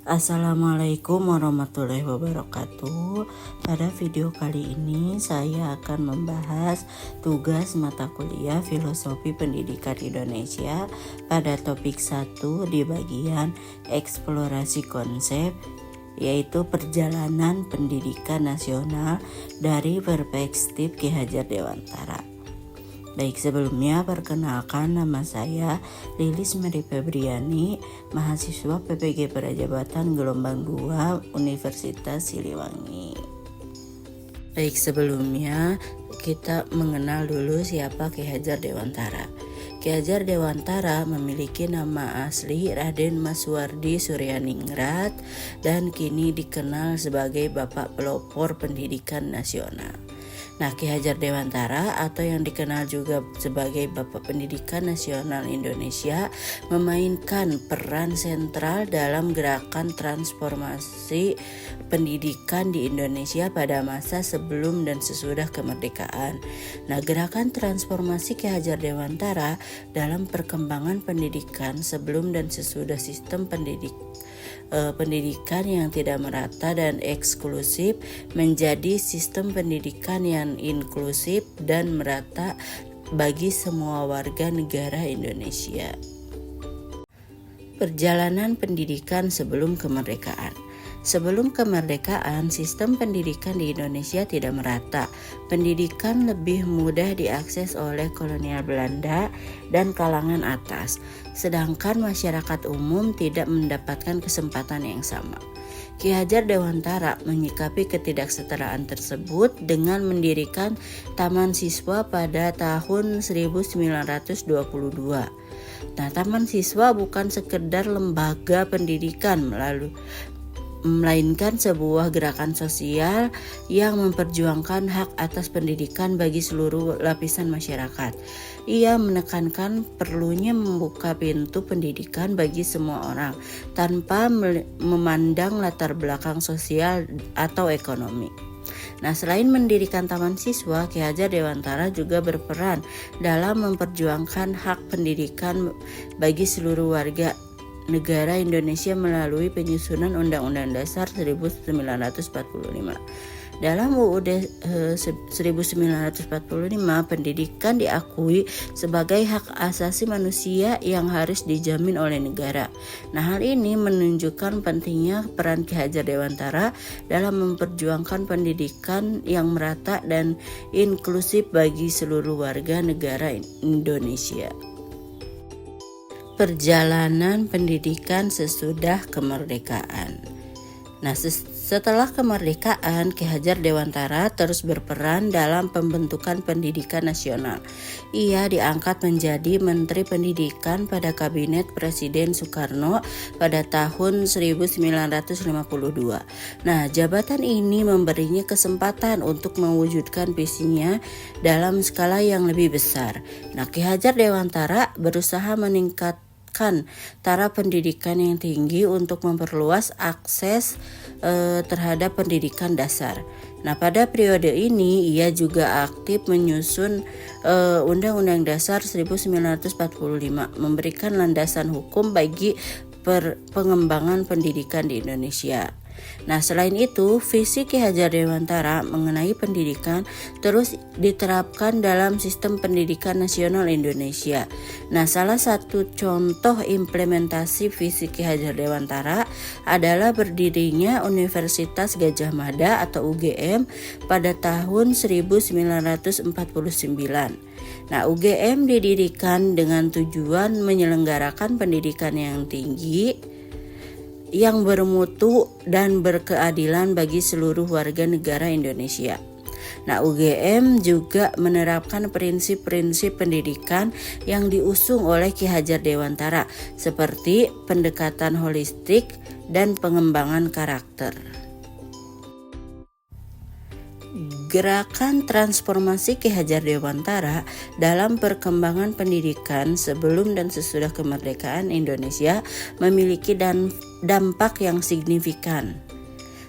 Assalamualaikum warahmatullahi wabarakatuh. Pada video kali ini saya akan membahas tugas mata kuliah Filosofi Pendidikan Indonesia pada topik 1 di bagian eksplorasi konsep, yaitu perjalanan pendidikan nasional dari perspektif Ki Hajar Dewantara. Baik, sebelumnya perkenalkan, nama saya Lilis Mary Febriani, mahasiswa PPG Prajabatan gelombang 2 Universitas Siliwangi. Baik, sebelumnya kita mengenal dulu siapa Ki Hajar Dewantara. Ki Hajar Dewantara memiliki nama asli Raden Maswardi Suryaningrat dan kini dikenal sebagai Bapak Pelopor Pendidikan Nasional. Nah, Ki Hajar Dewantara atau yang dikenal juga sebagai Bapak Pendidikan Nasional Indonesia memainkan peran sentral dalam gerakan transformasi pendidikan di Indonesia pada masa sebelum dan sesudah kemerdekaan. Nah, gerakan transformasi Ki Hajar Dewantara dalam perkembangan pendidikan sebelum dan sesudah sistem pendidikan yang tidak merata dan eksklusif menjadi sistem pendidikan yang inklusif dan merata bagi semua warga negara Indonesia. Perjalanan pendidikan sebelum kemerdekaan. Sebelum kemerdekaan, sistem pendidikan di Indonesia tidak merata. Pendidikan lebih mudah diakses oleh kolonial Belanda dan kalangan atas, sedangkan masyarakat umum tidak mendapatkan kesempatan yang sama. Ki Hajar Dewantara menyikapi ketidaksetaraan tersebut dengan mendirikan Taman Siswa pada tahun 1922. Nah, Taman Siswa bukan sekedar lembaga pendidikan melainkan sebuah gerakan sosial yang memperjuangkan hak atas pendidikan bagi seluruh lapisan masyarakat. Ia menekankan perlunya membuka pintu pendidikan bagi semua orang tanpa memandang latar belakang sosial atau ekonomi. Nah, selain mendirikan Taman Siswa, Ki Hajar Dewantara juga berperan dalam memperjuangkan hak pendidikan bagi seluruh warga negara Indonesia melalui penyusunan Undang-Undang Dasar 1945. Dalam UUD 1945, pendidikan diakui sebagai hak asasi manusia yang harus dijamin oleh negara. Nah, hal ini menunjukkan pentingnya peran Ki Hajar Dewantara dalam memperjuangkan pendidikan yang merata dan inklusif bagi seluruh warga negara Indonesia. Perjalanan pendidikan sesudah kemerdekaan. Nah, setelah kemerdekaan, Ki Hajar Dewantara terus berperan dalam pembentukan pendidikan nasional. Ia diangkat menjadi Menteri Pendidikan pada Kabinet Presiden Soekarno pada tahun 1952. Nah, jabatan ini memberinya kesempatan untuk mewujudkan visinya dalam skala yang lebih besar. Nah, Ki Hajar Dewantara berusaha meningkatkan taraf pendidikan yang tinggi untuk memperluas akses terhadap pendidikan dasar. Nah, pada periode ini ia juga aktif menyusun Undang-Undang Dasar 1945, memberikan landasan hukum bagi pengembangan pendidikan di Indonesia. Nah, selain itu, visi Ki Hajar Dewantara mengenai pendidikan terus diterapkan dalam sistem pendidikan nasional Indonesia. Nah, salah satu contoh implementasi visi Ki Hajar Dewantara adalah berdirinya Universitas Gadjah Mada atau UGM pada tahun 1949. Nah, UGM didirikan dengan tujuan menyelenggarakan pendidikan yang tinggi, yang bermutu dan berkeadilan bagi seluruh warga negara Indonesia. Nah, UGM juga menerapkan prinsip-prinsip pendidikan yang diusung oleh Ki Hajar Dewantara seperti pendekatan holistik dan pengembangan karakter. Gerakan transformasi Ki Hajar Dewantara dalam perkembangan pendidikan sebelum dan sesudah kemerdekaan Indonesia memiliki dampak yang signifikan.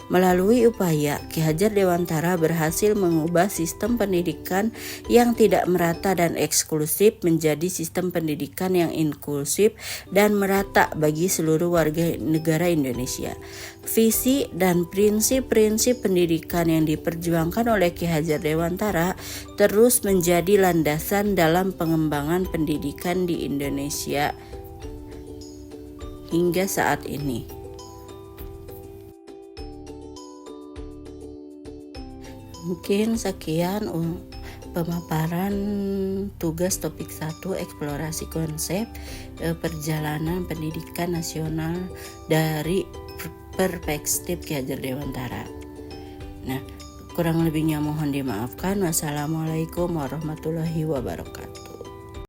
Melalui upaya, Ki Hajar Dewantara berhasil mengubah sistem pendidikan yang tidak merata dan eksklusif menjadi sistem pendidikan yang inklusif dan merata bagi seluruh warga negara Indonesia. Visi dan prinsip-prinsip pendidikan yang diperjuangkan oleh Ki Hajar Dewantara terus menjadi landasan dalam pengembangan pendidikan di Indonesia hingga saat ini. Mungkin sekian pemaparan tugas topik 1 eksplorasi konsep perjalanan pendidikan nasional dari perspektif Ki Hajar Dewantara. Nah, kurang lebihnya mohon dimaafkan. Wassalamualaikum warahmatullahi wabarakatuh.